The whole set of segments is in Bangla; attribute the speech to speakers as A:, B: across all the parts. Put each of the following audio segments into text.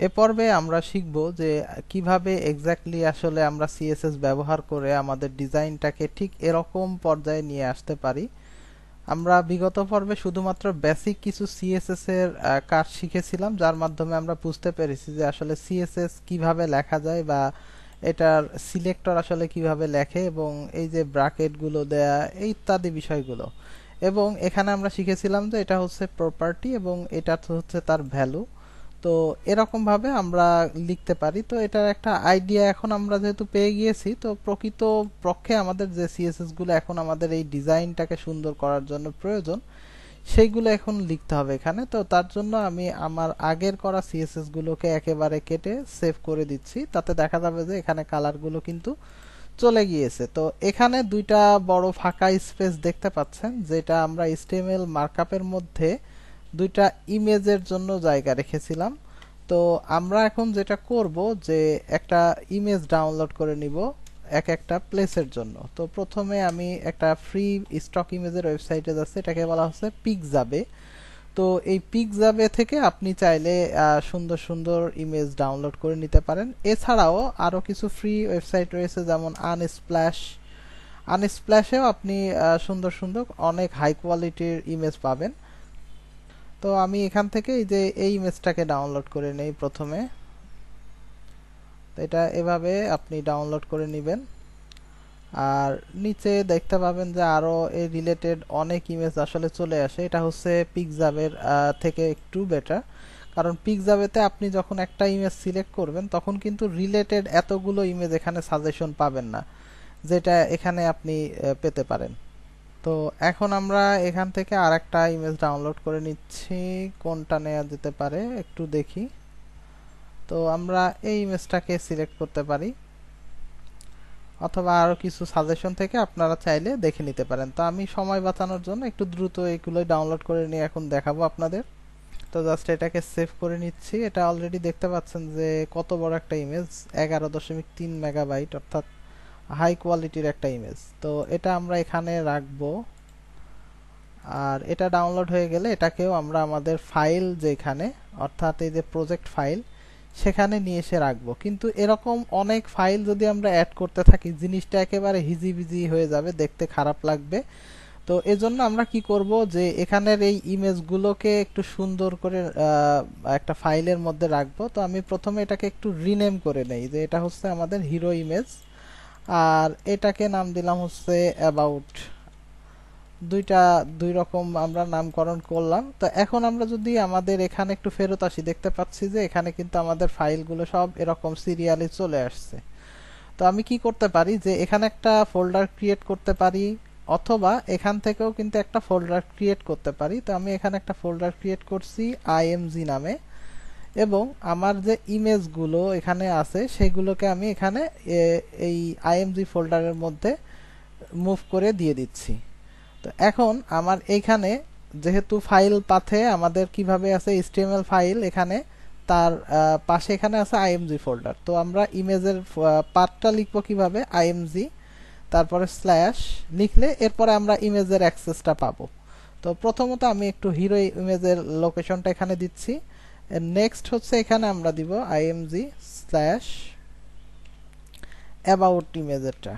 A: এ পর্বে আমরা শিখব যে কিভাবে এক্স্যাক্টলি আসলে আমরা সিএসএস ব্যবহার করে আমাদের ডিজাইনটাকে ঠিক এরকম পর্যায়ে নিয়ে আসতে পারি। আমরা বিগত পর্বে শুধুমাত্র বেসিক কিছু সিএসএস এর কাজ শিখেছিলাম, যার মাধ্যমে আমরা বুঝতে পেরেছি যে আসলে সিএসএস কিভাবে লেখা যায় বা এটার সিলেক্টর আসলে কিভাবে লেখে এবং এই যে ব্র্যাকেট গুলো দেয়া এই ইত্যাদি বিষয়গুলো। এবং এখানে আমরা শিখেছিলাম যে এটা হচ্ছে প্রপার্টি এবং এটা হচ্ছে তার ভ্যালু। তো এরকম ভাবে আমরা লিখতে পারি। তো এটার একটা আইডিয়া এখন আমরা যেহেতু পেয়ে গিয়েছি, তো প্রকৃত পক্ষে আমাদের যে সিএসএস গুলো এখন আমাদের এই ডিজাইনটাকে সুন্দর করার জন্য প্রয়োজন, সেইগুলো এখন লিখতে হবে এখানে। তো তার জন্য আমি আমার আগের করা সিএসএস গুলোকে একেবারে কেটে সেভ করে দিচ্ছি। তাতে দেখা যাবে যে এখানে কালারগুলো কিন্তু চলে গিয়েছে। তো এখানে দুইটা বড় ফাঁকা স্পেস দেখতে পাচ্ছেন, যেটা আমরা এইচটিএমএল মার্কআপের মধ্যে দুইটা ইমেজের জন্য জায়গা রেখেছিলাম। তো আমরা এখন যেটা করব যে একটা ইমেজ ডাউনলোড করে নিব এক একটা প্লেসের জন্য। তো প্রথমে আমি একটা ফ্রি স্টক ইমেজের ওয়েবসাইটে যাচ্ছি, এটাকে বলা হচ্ছে পিকজাবে। তো এই পিকজাবে থেকে আপনি চাইলে সুন্দর সুন্দর ইমেজ ডাউনলোড করে নিতে পারেন। এছাড়াও আরো কিছু ফ্রি ওয়েবসাইট রয়েছে, যেমন আনস্প্ল্যাশেও আপনি সুন্দর সুন্দর অনেক হাই কোয়ালিটির ইমেজ পাবেন। তো আমি এখান থেকে এই যে এই ইমেজটাকে ডাউনলোড করে নেই প্রথমে। তো এটা এভাবে আপনি ডাউনলোড করে নেবেন। আর নিচে দেখতে পাবেন যে আরো এই রিলেটেড অনেক ইমেজ আসলে চলে আসে। এটা হচ্ছে পিকজাবের থেকে একটু বেটার, কারণ পিকজাবেতে আপনি যখন একটা ইমেজ সিলেক্ট করবেন তখন কিন্তু রিলেটেড এতগুলো ইমেজ এখানে সাজেশন পাবেন না, যেটা এখানে আপনি পেতে পারেন। তো এখন আমরা এখান থেকে আরেকটা ইমেজ ডাউনলোড করে নিচ্ছি। কোনটা নেওয়া যেতে পারে একটু দেখি। তো আমরা এই ইমেজটাকে সিলেক্ট করতে পারি, অথবা আরো কিছু সাজেশন থেকে আপনারা চাইলে দেখে নিতে পারেন। তো আমি সময় বাঁচানোর জন্য একটু দ্রুত এইগুলোই ডাউনলোড করে নিয়ে এখন দেখাবো আপনাদের। তো জাস্ট এটাকে সেভ করে নিচ্ছি। এটা অলরেডি দেখতে পাচ্ছেন যে কত বড় একটা ইমেজ, 11.3 মেগাবাইট, অর্থাৎ হাই কোয়ালিটির একটা ইমেজ। তো এটা আমরা এখানে রাখবো। আর এটা ডাউনলোড হয়ে গেলে এটাকেও আমরা আমাদের ফাইল যেখানে, অর্থাৎ এই যে প্রজেক্ট ফাইল, সেখানে নিয়ে এসে রাখবো। কিন্তু এরকম অনেক ফাইল যদি আমরা অ্যাড করতে থাকি, জিনিসটা একেবারে হিজিবিজি হয়ে যাবে, দেখতে খারাপ লাগবে। তো এজন্য আমরা কি করব যে এখানের এই ইমেজগুলোকে একটু সুন্দর করে একটা ফাইলের মধ্যে রাখবো। তো আমি প্রথমে এটাকে একটু রিনেম করে নেই, যে এটা হচ্ছে আমাদের হিরো ইমেজ, আর এটাকে নাম দিলাম হচ্ছে অ্যাবাউট। দুই রকম আমরা নামকরণ করলাম। তো এখন আমরা যদি আমাদের এখানে একটু ফেরত আসি, দেখতে পাচ্ছি যে এখানে কিন্তু আমাদের ফাইলগুলো সব এরকম সিরিয়ালি চলে আসছে। তো আমি কি করতে পারি যে এখানে একটা ফোল্ডার ক্রিয়েট করতে পারি, অথবা এখান থেকেও কিন্তু একটা ফোল্ডার ক্রিয়েট করতে পারি। তো আমি এখানে একটা ফোল্ডার ক্রিয়েট করছি আইএমজি নামে, এবং আমার যে ইমেজগুলো এখানে আছে সেগুলোকে আমি এখানে এই আইএমজি ফোল্ডারের মধ্যে মুভ করে দিয়ে দিচ্ছি। তো এখন আমার এইখানে যেহেতু ফাইল পাথে আমাদের কিভাবে আছে এইচটিএমএল ফাইল, এখানে তার পাশে এখানে আছে আইএমজি ফোল্ডার। তো আমরা ইমেজের পাথটা লিখবো কিভাবে, আইএমজি তারপরে স্ল্যাশ লিখলে এরপরে আমরা ইমেজের অ্যাক্সেসটা পাবো। তো প্রথমত আমি একটু হিরো ইমেজের লোকেশনটা এখানে দিচ্ছি। নেক্সট হচ্ছে এখানে আমরা দিব আইএমজি স্ল্যাশ অ্যাবাউট ইমেজেরটা।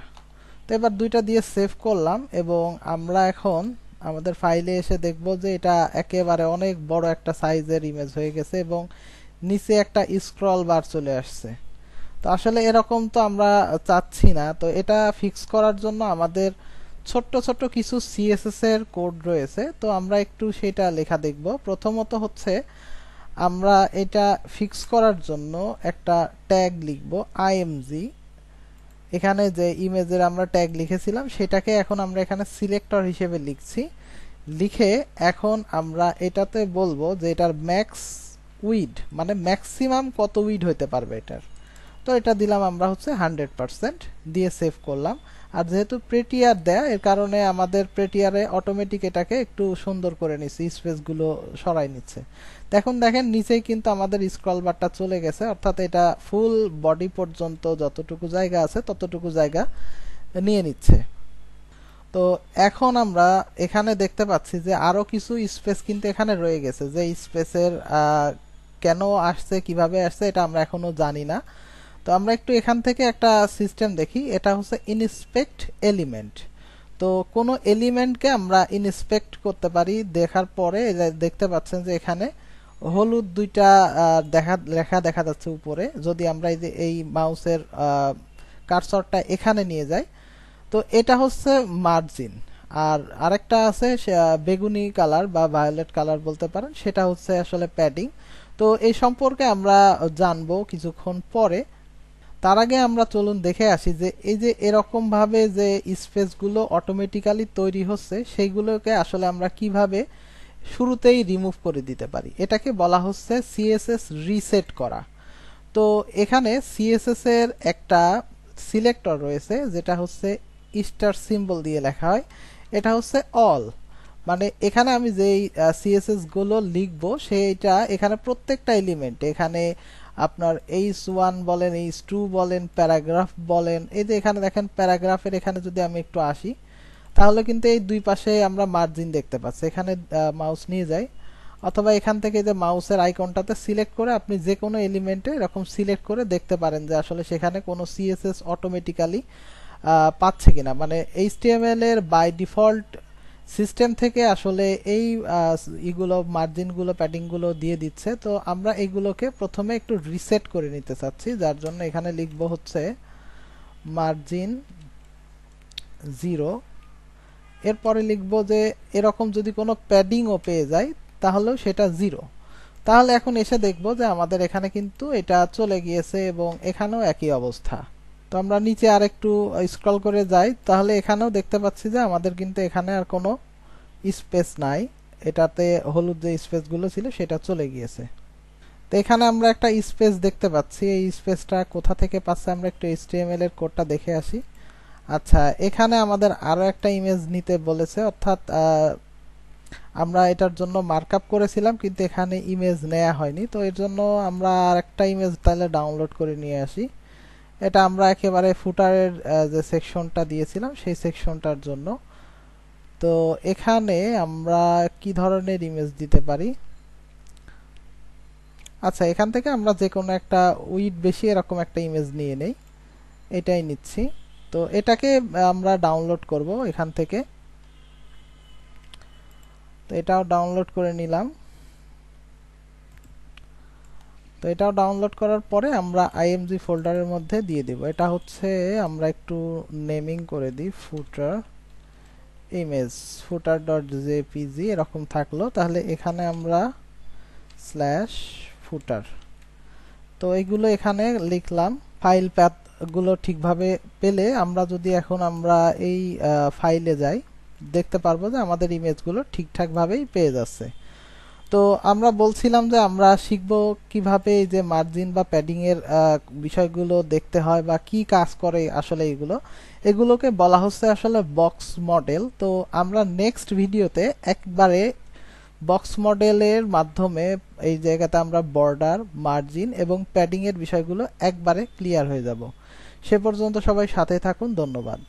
A: তো এবার দুইটা দিয়ে সেভ করলাম, এবং আমরা এখন আমাদের ফাইলে এসে দেখব যে এটা একেবারে অনেক বড় একটা সাইজের ইমেজ হয়ে গেছে, এবং নিচে একটা স্ক্রল বার চলে আসছে। তো আসলে এরকম তো আমরা চাচ্ছি না। তো এটা ফিক্স করার জন্য আমাদের ছোট্ট ছোট্ট কিছু সিএসএস এর কোড রয়েছে। তো আমরা একটু সেটা লেখা দেখব। প্রথমত হচ্ছে আমরা এটা ফিক্স করার জন্য একটা ট্যাগ লিখব আইএমজি। এখানে যে ইমেজের আমরা ট্যাগ লিখেছিলাম সেটাকে এখন আমরা এখানে সিলেক্টর হিসেবে লিখছি। লিখে এখন আমরা এটাতে বলবো যে এটার ম্যাক্স উইড, মানে ম্যাক্সিমাম কত উইড হতে পারবে এটার। তো এটা দিলাম আমরা হচ্ছে 100%, দিয়ে সেভ করলাম। আর যেহেতু প্রেটিয়ার দেয়া, এর কারণে আমাদের প্রেটিয়ারে অটোমেটিক এটাকে একটু সুন্দর করে নিচ্ছে, স্পেসগুলো সরাই নিচ্ছে। এখন দেখেন নিচেই কিন্তু আমাদের স্ক্রল বারটা চলে গেছে, অর্থাৎ এটা ফুল বডি পর্যন্ত যতটুকু জায়গা আছে ততটুকু জায়গা নিয়ে নিচ্ছে। তো এখন আমরা এখানে দেখতে পাচ্ছি যে আরো কিছু স্পেস কিন্তু এখানে রয়ে গেছে, যে স্পেসের কেন আসছে কিভাবে আসছে এটা আমরা এখনো জানি না। তো আমরা একটু এখান থেকে একটা সিস্টেম দেখি, এটা হচ্ছে ইনস্পেক্ট এলিমেন্ট। তো কোনো এলিমেন্টকে আমরা ইনস্পেক্ট করতে পারি, দেখার পরে দেখতে পাচ্ছেন যে এখানে হলুদ দুইটা লেখা দেখা যাচ্ছে উপরে। যদি আমরা এই মাউসের কার্সরটা এখানে নিয়ে যাই, তো এটা হচ্ছে মার্জিন। আর আরেকটা আছে বেগুনি কালার বা ভায়োলেট কালার বলতে পারেন, সেটা হচ্ছে আসলে প্যাডিং। তো এই সম্পর্কে আমরা জানবো কিছুক্ষণ পরে। তার আগে আমরা চলুন দেখে আসি যে এই যে এরকম ভাবে যে স্পেসগুলো অটোমেটিক্যালি তৈরি হচ্ছে সেইগুলোকে আসলে আমরা কিভাবে শুরুতেই রিমুভ করে দিতে পারি। এটাকে বলা হচ্ছে সিএসএস রিসেট করা। তো এখানে সিএসএস এর একটা সিলেক্টর রয়েছে যেটা হচ্ছে স্টার সিম্বল দিয়ে লেখা হয়, এটা হচ্ছে অল। মানে এখানে আমি যেই সিএসএস গুলো লিখবো সেইটা এখানে প্রত্যেকটা এলিমেন্ট, এখানে আপনার H1 বলেন, H2 বলেন, প্যারাগ্রাফ বলেন, এই যে এখানে দেখেন প্যারাগ্রাফের এখানে যদি আমি একটু আসি তাহলে কিন্তু এই দুই পাশে আমরা মার্জিন দেখতে পাচ্ছি। এখানে মাউস নিয়ে যাই, অথবা এখান থেকে যে মাউসের আইকনটাতে সিলেক্ট করে আপনি যে কোনো এলিমেন্টে এরকম সিলেক্ট করে দেখতে পারেন যে আসলে সেখানে কোনো সিএসএস অটোমেটিক্যালি পাচ্ছে কিনা। মানে এইচটিএমএল এর বাই ডিফল্ট সিস্টেম থেকে আসলে এই ইগুলো মার্জিনগুলো প্যাডিংগুলো দিয়ে দিচ্ছে। তো আমরা এগুলোকে প্রথমে একটু রিসেট করে নিতে চাচ্ছি, যার জন্য এখানে লিখবো হচ্ছে মার্জিন 0। এরপরে লিখবো যে এরকম যদি কোনো প্যাডিংও পেয়ে যায় তাহলেও সেটা 0। তাহলে এখন এসে দেখবো যে আমাদের এখানে কিন্তু এটা চলে গিয়েছে এবং এখানেও একই অবস্থা। তো আমরা নিচে আর একটু স্ক্রল করে যাই, তাহলে এখানেও দেখতে পাচ্ছি যে আমাদের কিন্তু এখানে আর কোনো স্পেস নাই, এটাতে হলুদ যে স্পেসগুলো ছিল সেটা চলে গিয়েছে। তো এখানে আমরা একটা স্পেস দেখতে পাচ্ছি, এই স্পেসটা কোথা থেকে পাচ্ছে আমরা একটু এইচটিএমএল এর কোডটা দেখে আসি। আচ্ছা, এখানে আমাদের আরো একটা ইমেজ নিতে বলেছে, অর্থাৎ আমরা এটার জন্য মার্কআপ করেছিলাম কিন্তু এখানে ইমেজ নেওয়া হয়নি। তো এর জন্য আমরা আরেকটা ইমেজ তাহলে ডাউনলোড করে নিয়ে আসি। এটা আমরা একেবারে ফুটারের যে সেকশনটা দিয়েছিলাম সেই সেকশনটার জন্য। তো এখানে আমরা কি ধরনের ইমেজ দিতে পারি? আচ্ছা, এখান থেকে আমরা যে কোনো একটা উইড বেশি এরকম একটা ইমেজ নিয়ে নেই, এটাই নিচ্ছি। তো এটাকে আমরা ডাউনলোড করব এখান থেকে। তো এটাও ডাউনলোড করে নিলাম। তো এটাও ডাউনলোড করার পরে আমরা আইএমজি ফোল্ডারের মধ্যে দিয়ে দেব। এটা হচ্ছে আমরা একটু নেমিং করে দিই ফুটার ইমেজ, footer.jpg এরকম থাকলো। তাহলে এখানে আমরা স্ল্যাশ ফুটার, তো এইগুলো এখানে লিখলাম। ফাইল পাথ গুলো ঠিকভাবে পেলে আমরা যদি এখন আমরা এই ফাইলে যাই দেখতে পারবো যে আমাদের ইমেজগুলো ঠিকঠাক ভাবেই পেয়ে যাচ্ছে। তো আমরা বলছিলাম যে আমরা শিখব কিভাবে এই যে মার্জিন বা প্যাডিং এর বিষয়গুলো দেখতে হয় বা কি কাজ করে আসলে এগুলোকে বলা হচ্ছে আসলে বক্স মডেল। তো আমরা নেক্সট ভিডিওতে একবারে বক্স মডেলের মাধ্যমে এই জায়গাতে আমরা বর্ডার, মার্জিন এবং প্যাডিং এর বিষয়গুলো একবারে ক্লিয়ার হয়ে যাব। সে পর্যন্ত সবাই সাথে থাকুন, ধন্যবাদ।